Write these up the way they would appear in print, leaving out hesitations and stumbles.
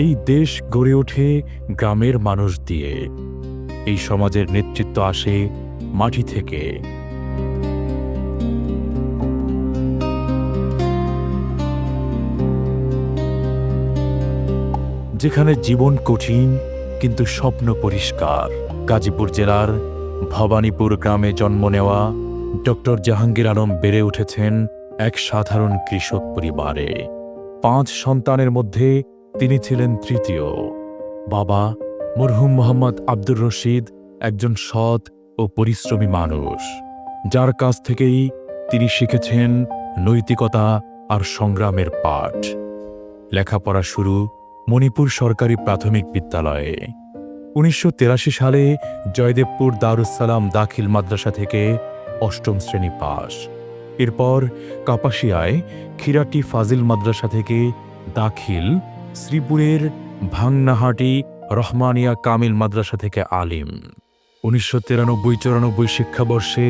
এই দেশ গড়ে ওঠে গ্রামের মানুষ দিয়ে। এই সমাজের নেতৃত্ব আসে মাটি থেকে। যেখানে জীবন কঠিন কিন্তু স্বপ্ন পরিষ্কার। গাজীপুর জেলার ভবানীপুর গ্রামে জন্ম নেওয়া ডক্টর জাহাঙ্গীর আলম বেড়ে উঠেছেন এক সাধারণ কৃষক পরিবারে। 5 সন্তানের মধ্যে তিনি ছিলেন তৃতীয়। বাবা মরহুম মোহাম্মদ আব্দুর রশিদ একজন সৎ ও পরিশ্রমী মানুষ, যার কাছ থেকেই তিনি শিখেছেন নৈতিকতা আর সংগ্রামের পাঠ। লেখাপড়া শুরু মণিপুর সরকারি প্রাথমিক বিদ্যালয়ে। 1983 সালে জয়দেবপুর দারুস সালাম দাখিল মাদ্রাসা থেকে 8ম শ্রেণী পাস। এরপর কাপাসিয়ায় খিরাটি ফাজিল মাদ্রাসা থেকে দাখিল, শ্রীপুরের ভাংনাহাটি রহমানিয়া কামিল মাদ্রাসা থেকে আলিম। 1993-94 শিক্ষাবর্ষে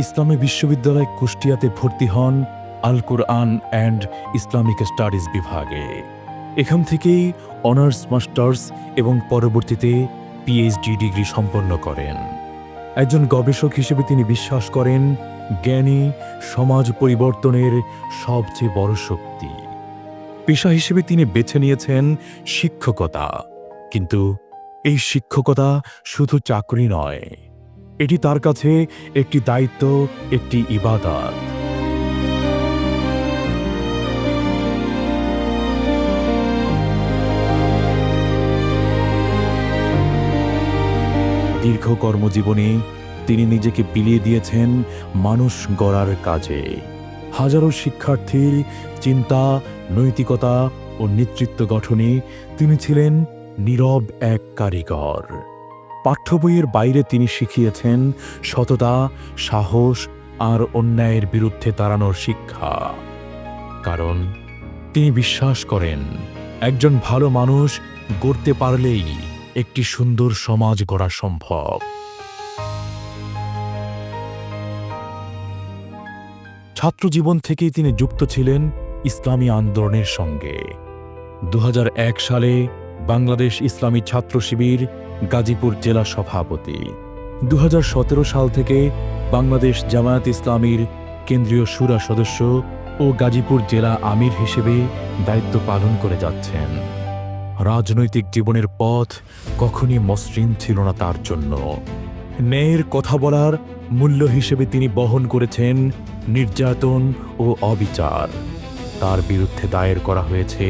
ইসলামী বিশ্ববিদ্যালয় কুষ্টিয়াতে ভর্তি হন আল কুরআন অ্যান্ড ইসলামিক স্টাডিজ বিভাগে। এখান থেকেই অনার্স, মাস্টার্স এবং পরবর্তীতে পিএইচডি ডিগ্রি সম্পন্ন করেন। একজন গবেষক হিসেবে তিনি বিশ্বাস করেন জ্ঞানী সমাজ পরিবর্তনের সবচেয়ে বড় শক্তি। পেশা হিসেবে তিনি বেছে নিয়েছেন শিক্ষকতা, কিন্তু এই শিক্ষকতা শুধু চাকরি নয়, এটি তার কাছে একটি দায়িত্ব, একটি ইবাদত। দীর্ঘ কর্মজীবনে তিনি নিজেকে বিলিয়ে দিয়েছেন মানুষ গড়ার কাজে। হাজারো শিক্ষার্থীর চিন্তা, নৈতিকতা ও নেতৃত্ব গঠনে তিনি ছিলেন নীরব এক কারিগর। পাঠ্য বইয়ের বাইরে তিনি শিখিয়েছেন সততা, সাহস আর অন্যায়ের বিরুদ্ধে দাঁড়ানোর শিক্ষা। কারণ তিনি বিশ্বাস করেন একজন ভালো মানুষ গড়তে পারলেই একটি সুন্দর সমাজ গড়া সম্ভব। ছাত্রজীবন থেকেই তিনি যুক্ত ছিলেন ইসলামী আন্দোলনের সঙ্গে। 2001 সালে বাংলাদেশ ইসলামী ছাত্র শিবির গাজীপুর জেলা সভাপতি। 2017 সাল থেকে বাংলাদেশ জামায়াত ইসলামীর কেন্দ্রীয় শুরা সদস্য ও গাজীপুর জেলা আমির হিসেবে দায়িত্ব পালন করে যাচ্ছেন। রাজনৈতিক জীবনের পথ কখনই মসৃণ ছিল না তার জন্য। ন্যায়ের কথা বলার মূল্য হিসেবে তিনি বহন করেছেন নির্যাতন ও অবিচার। তার বিরুদ্ধে দায়ের করা হয়েছে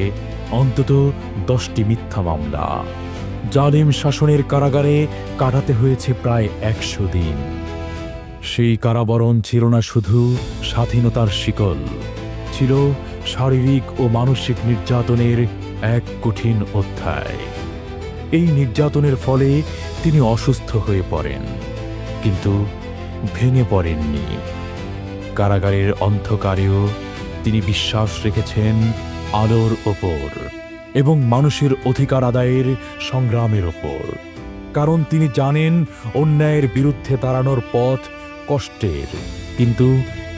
অন্তত 10টি মিথ্যা মামলা। জালিম শাসনের কারাগারে কাটাতে হয়েছে প্রায় 100 দিন। সেই কারাবরণ ছিল না শুধু স্বাধীনতার শিকল, ছিল শারীরিক ও মানসিক নির্যাতনের এক কঠিন অধ্যায়। এই নির্যাতনের ফলে তিনি অসুস্থ হয়ে পড়েন, কিন্তু ভেঙে পড়েননি। কারাগারের অন্ধকারেও তিনি বিশ্বাস রেখেছেন আলোর ওপর এবং মানুষের অধিকার আদায়ের সংগ্রামের ওপর। কারণ তিনি জানেন অন্যায়ের বিরুদ্ধে দাঁড়ানোর পথ কষ্টের, কিন্তু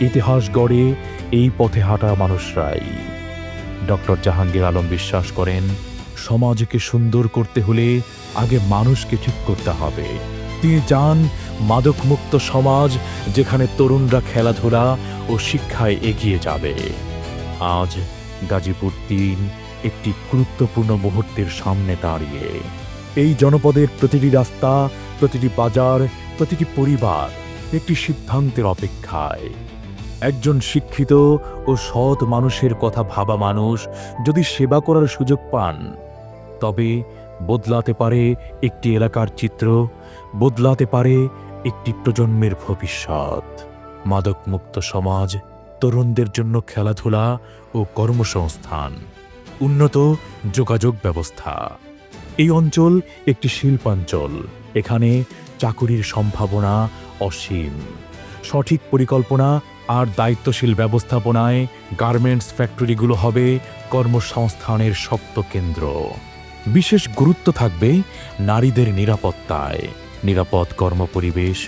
ইতিহাস গড়ে এই পথে হাঁটা মানুষরাই। ডক্টর জাহাঙ্গীর আলম বিশ্বাস করেন সমাজকে সুন্দর করতে হলে আগে মানুষকে ঠিক করতে হবে। তিনি চান মাদকমুক্ত সমাজ, যেখানে তরুণরা খেলাধুলা ও শিক্ষায় এগিয়ে যাবে। আজ গাজীপুর 3 একটি গুরুত্বপূর্ণ মুহূর্তের সামনে দাঁড়িয়ে। এই জনপদের প্রতিটি রাস্তা, প্রতিটি বাজার, প্রতিটি পরিবার একটি সিদ্ধান্তের অপেক্ষায়। একজন শিক্ষিত ও সৎ মানুষের কথা ভাবা মানুষ যদি সেবা করার সুযোগ পান, তবে বদলাতে পারে একটি এলাকার চিত্র, বদলাতে পারে একটি প্রজন্মের ভবিষ্যৎ। মাদকমুক্ত সমাজ, তরুণদের জন্য খেলাধুলা ও কর্মসংস্থান, উন্নত যোগাযোগ ব্যবস্থা। এই অঞ্চল একটি শিল্পাঞ্চল, এখানে চাকুরির সম্ভাবনা অসীম। সঠিক পরিকল্পনা আর দায়িত্বশীল ব্যবস্থাপনায় গার্মেন্টস ফ্যাক্টরিগুলো হবে কর্মসংস্থানের শক্ত কেন্দ্র। বিশেষ গুরুত্ব থাকবে নারীদের নিরাপত্তায়। নিরাপদ কর্মপরিবেশ,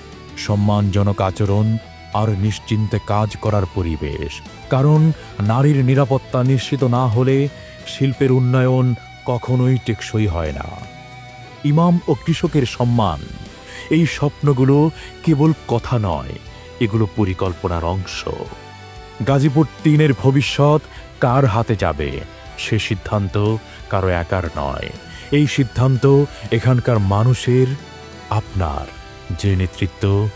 সম্মানজনক আচরণ আর নিশ্চিন্তে কাজ করার পরিবেশ। কারণ নারীর নিরাপত্তা নিশ্চিত না হলে শিল্পের উন্নয়ন কখনোই টেকসই হয় না। ইমাম ও কৃষকের সম্মান, এই স্বপ্নগুলো কেবল কথা নয়, এগুলো পরিকল্পনার অংশ। গাজীপুর ৩-এর ভবিষ্যৎ কার হাতে যাবে সে সিদ্ধান্ত কারো একার নয়। এই সিদ্ধান্ত এখানকার মানুষের, আপনার। যে নেতৃত্ব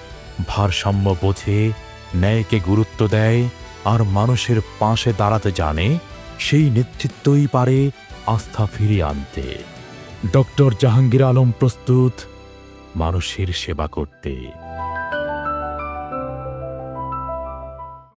ভারসাম্য বোঝে, ন্যায়কে গুরুত্ব দেয় আর মানুষের পাশে দাঁড়াতে জানে, সেই নেতৃত্বই পারে আস্থা ফিরিয়ে আনতে। ডক্টর জাহাঙ্গীর আলম প্রস্তুত মানুষের সেবা করতে।